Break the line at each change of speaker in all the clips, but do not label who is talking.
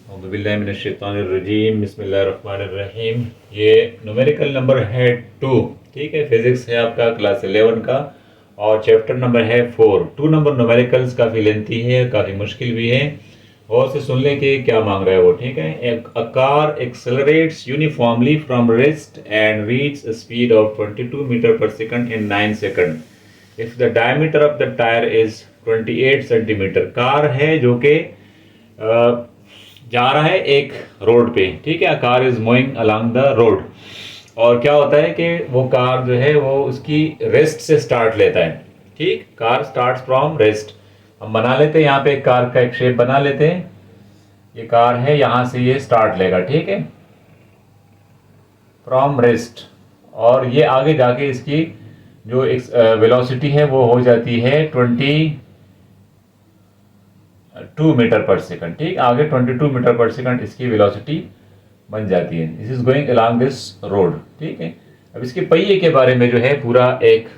औज़ुबिल्लाहिमिनश्शैतानिर्रजीम बिस्मिल्लाहिर्रहमानिर्रहीम। ये numerical number है 2। ठीक है, फिजिक्स है आपका क्लास 11 का और चैप्टर नंबर है 4। 2 नंबर न्यूमेरिकल्स काफ़ी लेंथी है, काफ़ी मुश्किल भी है और से सुन लें कि क्या मांग रहा है वो। ठीक है, a car accelerates uniformly from rest and reach a speed of 22 metre पर second in 9 second if the diameter of the tyre is 28 centimetre. Car है जो कि जा रहा है एक रोड पे। ठीक है, car is moving along the road और क्या होता है कि वो कार जो है वो उसकी रेस्ट से स्टार्ट लेता है। ठीक, कार स्टार्ट फ्रॉम रेस्ट। हम बना लेते हैं यहाँ पे एक कार का एक शेप बना लेते हैं। ये कार है, यहाँ से ये स्टार्ट लेगा। ठीक है, फ्रॉम रेस्ट और ये आगे जाके इसकी जो वेलोसिटी है वो हो जाती है 22 मीटर पर सेकंड। ठीक, आगे 22 मीटर पर सेकंड इसकी वेलोसिटी बन जाती है। This is going along this road. ठीक है, अब इसके पहिए के बारे में जो है पूरा एक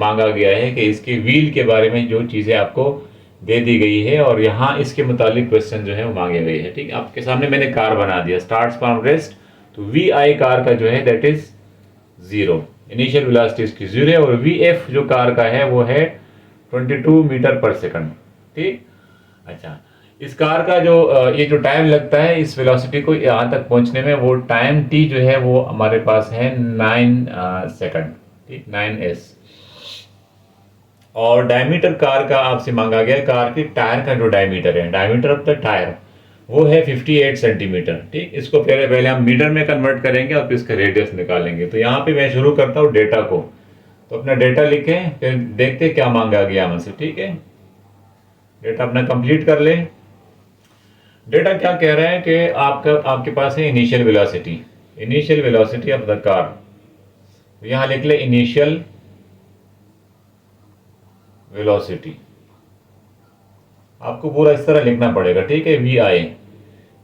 मांगा गया है कि इसके व्हील के बारे में जो चीज़ें आपको दे दी गई है और यहाँ इसके मुतालिक क्वेश्चन जो है वो मांगे गए हैं। ठीक है, आपके सामने मैंने कार बना दिया, स्टार्ट फ्रॉम रेस्ट। तो वी आई कार का जो है that is zero, initial velocity इसकी जीरो है और वी एफ जो कार का है वो है 22 मीटर पर सेकंड। ठीक, अच्छा, इस कार का जो ये जो टाइम लगता है इस वेलोसिटी को यहाँ तक पहुँचने में, वो टाइम टी जो है वो हमारे पास है 9 सेकंड। ठीक, 9s। और डायमीटर कार का आपसे मांगा गया, कार के टायर का जो डायमीटर है, डायमीटर ऑफ द टायर वो है 58 सेंटीमीटर। ठीक, इसको पहले पहले हम मीटर में कन्वर्ट करेंगे और फिर इसका रेडियस निकालेंगे। तो यहाँ पे मैं शुरू करता हूँ डेटा को। तो अपना डेटा लिखें, फिर देखते क्या मांगा गया हमसे। ठीक है, डेटा अपना कंप्लीट कर लें। डेटा क्या कह रहा है कि आपके पास है initial velocity, initial velocity of the car. तो यहां लिख ले इनिशियल वेलोसिटी। आपको पूरा इस तरह लिखना पड़ेगा। ठीक है, v i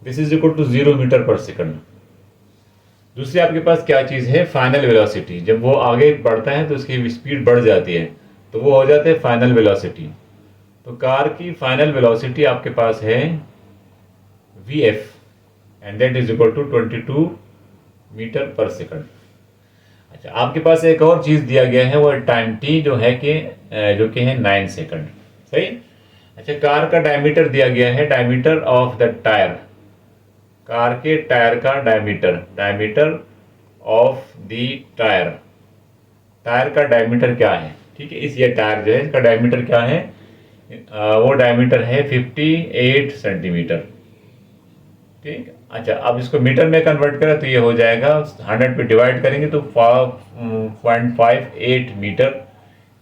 this is equal to 0 metre पर सेकंड। दूसरी आपके पास क्या चीज है, फाइनल वेलोसिटी। जब वो आगे बढ़ता है तो उसकी स्पीड बढ़ जाती है, तो वो हो जाते हैं फाइनल वेलोसिटी। तो कार की फाइनल वेलोसिटी आपके पास है v f and that is equal to 22 metre पर सेकंड। अच्छा, आपके पास एक और चीज दिया गया है, वो टाइम टी जो है कि जो कि है 9 सेकंड। सही। अच्छा, कार का डायमीटर दिया गया है, diameter of the tyre, car के टायर का diameter, diameter of the tyre, tyre का डायमीटर क्या है। ठीक है, इस ये टायर जो है इसका डायमीटर क्या है, वो डायमीटर है 58 सेंटीमीटर। ठीक, अच्छा, अब इसको मीटर में कन्वर्ट करें तो ये हो जाएगा 100 पे डिवाइड करेंगे तो 5.58 मीटर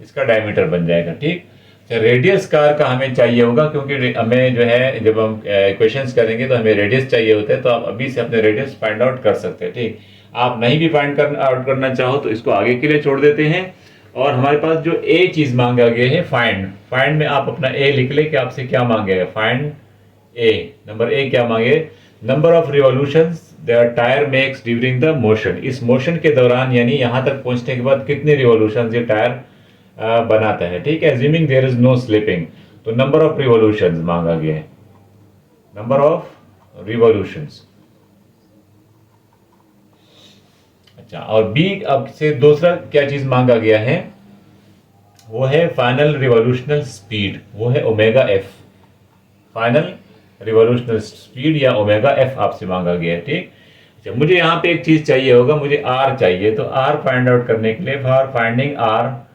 इसका डायमीटर बन जाएगा। ठीक, अच्छा, रेडियस कार का हमें चाहिए होगा क्योंकि हमें जो है जब हम क्वेश्चंस करेंगे तो हमें रेडियस चाहिए होता है। तो आप अभी से अपने रेडियस फाइंड आउट कर सकते हैं। ठीक, आप नहीं भी फाइंड आउट करना चाहो तो इसको आगे के लिए छोड़ देते हैं। और हमारे पास जो ए चीज मांगा गया है फाइंड, फाइंड में आप अपना ए लिख ले कि आपसे क्या मांगेगा। फाइंड ए, नंबर ए क्या मांगे, number of revolutions the tyre makes during the motion. इस मोशन के दौरान यानी यहाँ तक पहुंचने के बाद कितने रिवॉल्यूशंस ये टायर बनाता है। ठीक है, assuming there is no slipping. तो नंबर ऑफ रिवॉल्यूशंस मांगा गया है, नंबर ऑफ रिवॉल्यूशंस। अच्छा, और बी अब से दूसरा क्या चीज मांगा गया है, वो है फाइनल रिवॉल्यूशनल स्पीड, वो है ओमेगा एफ, फाइनल रिवॉल्यूशनल स्पीड या ओमेगा एफ आपसे मांगा गया है। ठीक, अच्छा, मुझे यहाँ पे एक चीज चाहिए होगा, मुझे आर चाहिए। तो आर फाइंड आउट करने के लिए, for finding r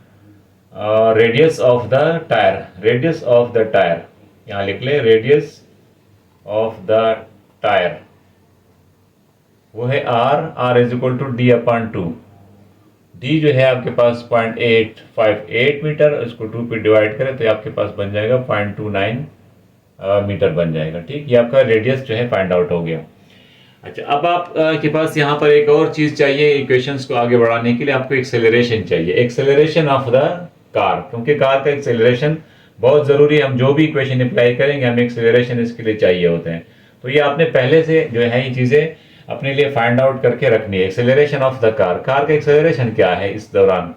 radius of the tyre, radius of the tyre यहाँ लिख ले, रेडियस ऑफ द टायर वो है r, r is equal to d upon 2। D जो है आपके पास 0.858 मीटर, इसको 2 पे डिवाइड करें तो आपके पास बन जाएगा 0.29 मीटर बन जाएगा। ठीक, ये आपका रेडियस जो है फाइंड आउट हो गया। अच्छा, अब आप के पास यहाँ पर एक और चीज चाहिए, इक्वेशंस को आगे बढ़ाने के लिए आपको एक्सेलरेशन चाहिए, एक्सेलरेशन ऑफ द कार, क्योंकि कार का एक्सेलरेशन बहुत जरूरी है। हम जो भी इक्वेशन अप्लाई करेंगे हमें एक्सेलरेशन इसके लिए चाहिए होते हैं। तो ये आपने पहले से जो है ये चीजें अपने लिए फाइंड आउट करके रखनी है। Acceleration of the car, car का एक्सेलरेशन क्या है इस दौरान,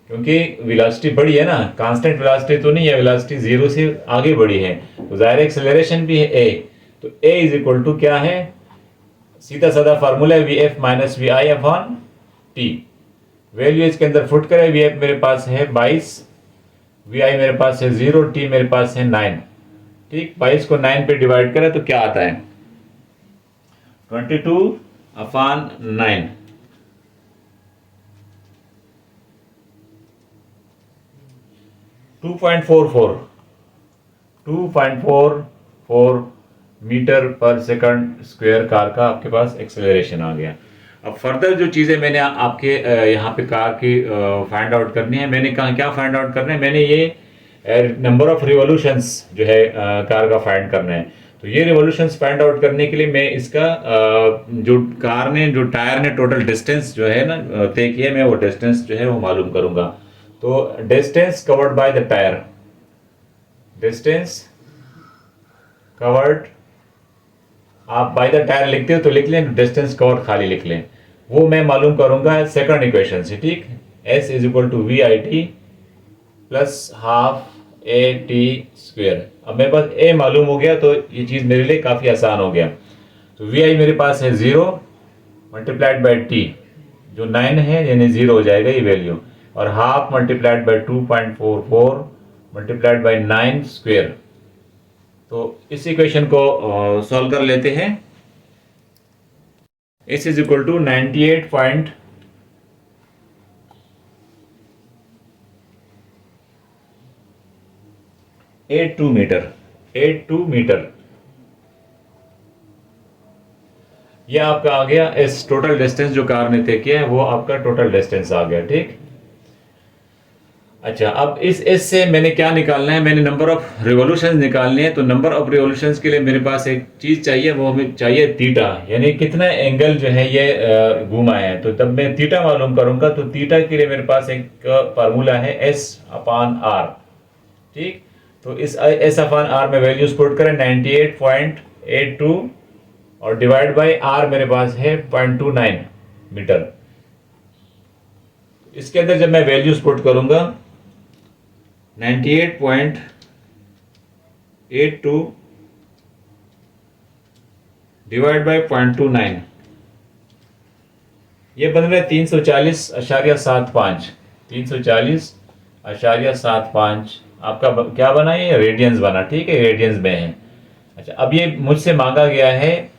क्योंकि वेलोसिटी बढ़ी है ना, कांस्टेंट वेलोसिटी तो नहीं है, वेलोसिटी जीरो से आगे बढ़ी है, तो जाहिर एक्सेलरेशन भी है ए। तो ए इज इक्वल टू क्या है, सीधा साधा फार्मूला है v f minus v i upon t. Value इसके अंदर फुट करें, वी एफ मेरे पास है 22, वी आई मेरे पास है 0, टी मेरे पास है 9। ठीक, 22 को 9 पे डिवाइड करें तो क्या आता है 22/9। 2.44 मीटर पर सेकंड स्क्वायर कार का आपके पास एक्सेलरेशन आ गया। अब फर्दर जो चीज़ें मैंने आपके यहाँ पे कार की फाइंड आउट करनी है, मैंने कहा क्या फाइंड आउट करना है, मैंने ये नंबर ऑफ रिवॉल्यूशंस जो है कार का फाइंड करना है। तो ये रिवॉल्यूशंस फाइंड आउट करने के लिए मैं इसका जो कार ने जो टायर ने टोटल डिस्टेंस जो है ना तय किया है, मैं वो डिस्टेंस जो है वो मालूम करूंगा। तो distance covered by the tyre, distance covered, आप बाय द टायर लिखते हो तो लिख लें, डिस्टेंस कवर्ड खाली लिख लें, वो मैं मालूम करूंगा सेकंड इक्वेशन से। ठीक, S is equal to v i t plus half a t square. अब मेरे पास ए मालूम हो गया तो ये चीज़ मेरे लिए काफ़ी आसान हो गया। तो वी आई मेरे पास है 0 मल्टीप्लाइड बाई टी, जो 9 है यानी 0 हो जाएगा ये वैल्यू, और half multiplied by 2.44 multiplied by 9 square. तो इस इक्वेशन को सॉल्व कर लेते हैं। S is equal to 98.82 metre, 82 metre ये आपका आ गया। इस टोटल डिस्टेंस जो कार ने तय किया है वो आपका टोटल डिस्टेंस आ गया। ठीक, अच्छा, अब इस एस से मैंने क्या निकालना है, मैंने नंबर ऑफ रिवॉल्यूशंस निकालने हैं। तो नंबर ऑफ रिवॉल्यूशंस के लिए मेरे पास एक चीज़ चाहिए, वो हमें चाहिए थीटा, यानी कितना एंगल जो है ये घूमा है। तो तब मैं थीटा मालूम करूंगा। तो थीटा के लिए मेरे पास एक फार्मूला है S/R। ठीक, तो इस S/R में वैल्यूज पुट करें 98.82 और डिवाइड बाय R मेरे पास है 0.29 मीटर। इसके अंदर जब मैं वैल्यूज पुट करूंगा 98.82 डिवाइड बाय 0.29, ये बन रहा है 340.75। 340.75 आपका क्या बना, ये रेडियंस बना। ठीक है, रेडियंस में है। अच्छा, अब ये मुझसे मांगा गया है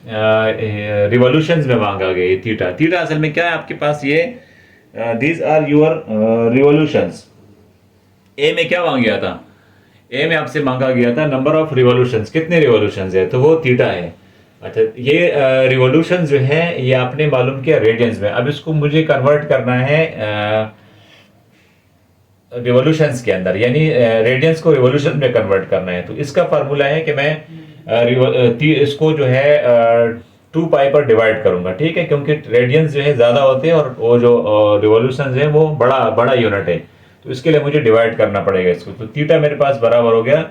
रिवॉल्यूशंस में मांगा गया है थीटा। थीटा असल में क्या है आपके पास, ये दीज आर योर रिवॉल्यूशंस। ए में क्या मांगा गया था, ए में आपसे मांगा गया था नंबर ऑफ रिवॉल्यूशंस, कितने रिवॉल्यूशंस है, तो वो थीटा है। अच्छा, ये रिवॉल्यूशन जो है ये आपने मालूम किया रेडियंस में। अब इसको मुझे कन्वर्ट करना है रिवॉल्यूशंस के अंदर, यानी रेडियंस को रिवॉल्यूशन में कन्वर्ट करना है। तो इसका फार्मूला है कि मैं इसको जो है 2 पाई पर डिवाइड करूंगा। ठीक है, क्योंकि रेडियंस जो है ज़्यादा होते हैं और वो जो रिवॉल्यूशंस है वो बड़ा यूनिट है, तो इसके लिए मुझे डिवाइड करना पड़ेगा इसको। तो थीटा मेरे पास बराबर हो गया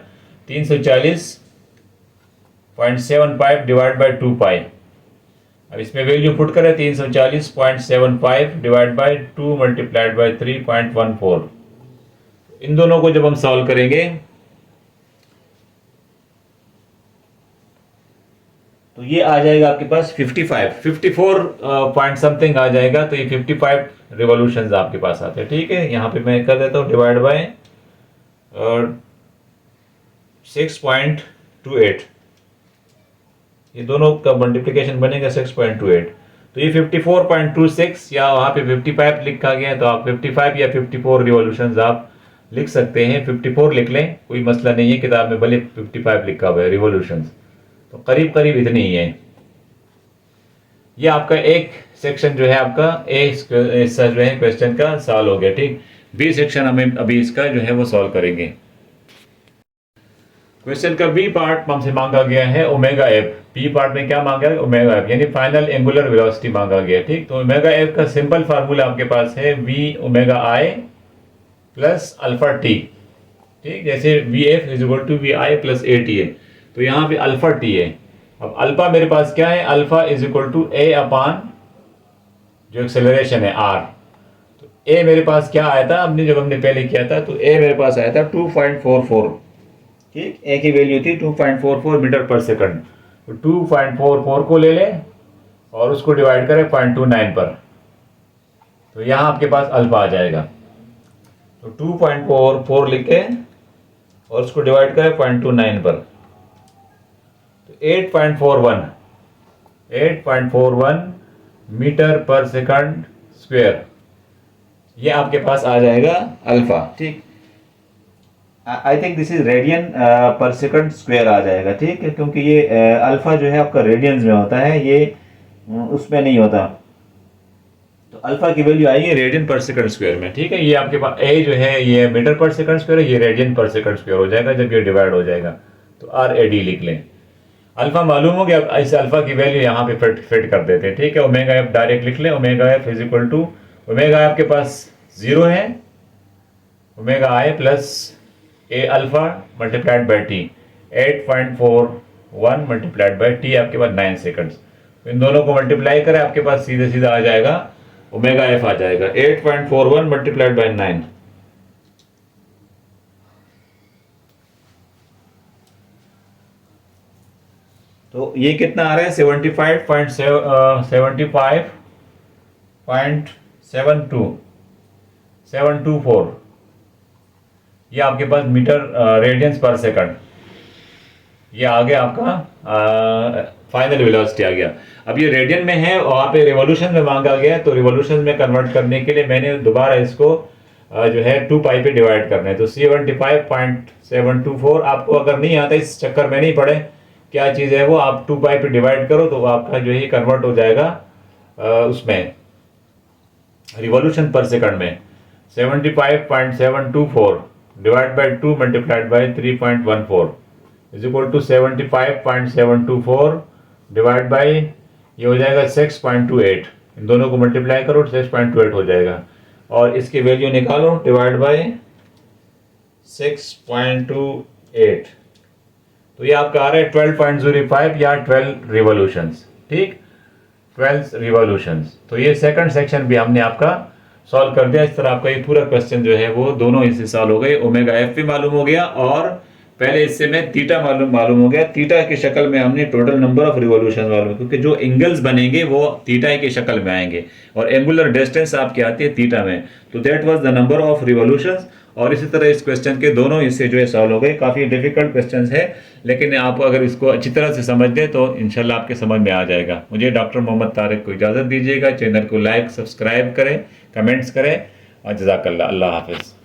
340.75 डिवाइड बाई 2 पाई। अब इसमें वैल्यू पुट करें 340.75 डिवाइड बाई 2 मल्टीप्लाइड बाई 3.14। इन दोनों को जब हम सॉल्व करेंगे तो ये आ जाएगा आपके पास 54 पॉइंट समथिंग आ जाएगा। तो ये 55 रिवॉल्यूशंस आपके पास आते हैं। ठीक है, यहाँ पे मैं कर देता हूँ डिवाइड बाय 6.28, ये दोनों का मल्टीप्लिकेशन बनेगा 6.28। तो ये 54.26 या वहाँ पे 55 लिखा गया है, तो आप 55 या 54 रिवॉल्यूशंस आप लिख सकते हैं। 54 लिख लें, कोई मसला नहीं है, किताब में भले 55 लिखा हुआ है रिवॉल्यूशंस, तो करीब करीब इतनी ही है। ये आपका एक सेक्शन जो है आपका ए हिस्सा जो है क्वेश्चन का सॉल्व हो गया। ठीक, बी सेक्शन हमें अभी इसका जो है वो सॉल्व करेंगे। क्वेश्चन का बी पार्ट हमसे मांगा गया है ओमेगा एफ। बी पार्ट में क्या मांगा है, ओमेगा एफ, यानी फाइनल एंगुलर वेलोसिटी मांगा गया। ठीक, तो ओमेगा एफ का सिंपल फार्मूला आपके पास है v omega i plus alpha t. ठीक, जैसे v f is equal to v i plus a t है, तो यहाँ पे अल्फा टी है। अब अल्फा मेरे पास क्या है, अल्फा इज इक्वल टू ए अपान जो एक्सेलरेशन है आर। तो ए मेरे पास क्या आया था, जब हमने पहले किया था, तो ए मेरे पास आया था 2.44। ठीक, ए की वैल्यू थी 2.44 मीटर पर सेकंड। तो 2.44 को ले लें और उसको डिवाइड करें 0.29 पर, तो यहाँ आपके पास अल्फा आ जाएगा। तो 2.44 लिखे और उसको डिवाइड करें 0.29 पर, तो 8.41 मीटर पर सेकंड स्क्वायर, ये आपके पास आ जाएगा अल्फा। ठीक, I think this is radian पर सेकंड स्क्वायर आ जाएगा। ठीक है, क्योंकि ये अल्फा जो है आपका रेडियंस में होता है, ये उसमें नहीं होता। तो अल्फा की वैल्यू आएगी रेडियन पर सेकंड स्क्वायर में। ठीक है, ये आपके पास ए जो है ये मीटर पर सेकंड स्क्वायर है, ये रेडियन पर सेकंड स्क्वायर हो जाएगा जब ये डिवाइड हो जाएगा। तो RAD लिख लें। अल्फा मालूम हो गया, अब इस अल्फा की वैल्यू यहाँ पे फिट कर देते हैं। ठीक है, ओमेगा एफ डायरेक्ट लिख लें। Omega f is equal to, omega आपके पास 0 है, omega i plus a alpha multiplied by t, 8.41 multiplied by t आपके पास 9 सेकंड्स। इन दोनों को मल्टीप्लाई करें, आपके पास सीधे सीधा आ जाएगा ओमेगा एफ आ जाएगा 8.41 मल्टीप्लाइड बाई 9। तो ये कितना आ रहा है 75.724, ये आपके पास मीटर रेडियंस पर सेकंड, ये आ गया आपका फाइनल वेलोसिटी आ गया। अब ये रेडियन में है और वहाँ पे रिवॉल्यूशन में मांगा गया है, तो रिवॉल्यूशन में कन्वर्ट करने के लिए मैंने दोबारा इसको जो है 2 पाई पे डिवाइड करना है। तो 75.724 आपको अगर नहीं आता, इस चक्कर में नहीं पड़े क्या चीज़ है वो, आप 2 पाई पे डिवाइड करो तो आपका जो है कन्वर्ट हो जाएगा उसमें रिवॉल्यूशन पर सेकंड में। 75.724 divide by 2 multiplied by 3.14 is equal to 75.724 divide by ये हो जाएगा 6.28। इन दोनों को मल्टीप्लाई करो 6.28 हो जाएगा, और इसकी वैल्यू निकालो डिवाइड बाई 6.28, तो ये आपका आ रहा है 12.05 या 12 रिवॉल्यूशंस। ठीक, 12 रिवॉल्यूशंस। तो ये सेकंड सेक्शन भी हमने आपका सॉल्व कर दिया। इस तरह आपका ये पूरा क्वेश्चन जो है वो दोनों इससे सॉल्व हो गए। ओमेगा एफ भी मालूम हो गया और पहले इससे में थीटा मालूम हो गया। थीटा की शक्ल में हमने टोटल नंबर ऑफ रिवॉल्यूशन मालूम, क्योंकि जो एंगल्स बनेंगे वो थीटा की शक्ल में आएंगे और एंगुलर डिस्टेंस आपकी आती है थीटा में। तो that was the number of revolutions. और इसी तरह इस क्वेश्चन के दोनों इससे जो है सॉल्व हो गए। काफ़ी डिफिकल्ट क्वेश्चन है, लेकिन आप अगर इसको अच्छी तरह से समझ लें तो इंशाल्लाह आपके समझ में आ जाएगा। मुझे डॉक्टर मोहम्मद तारिक को इजाज़त दीजिएगा। चैनल को लाइक सब्सक्राइब करें, कमेंट्स करें और जज़ाकल्लाह। अल्लाह हाफिज़।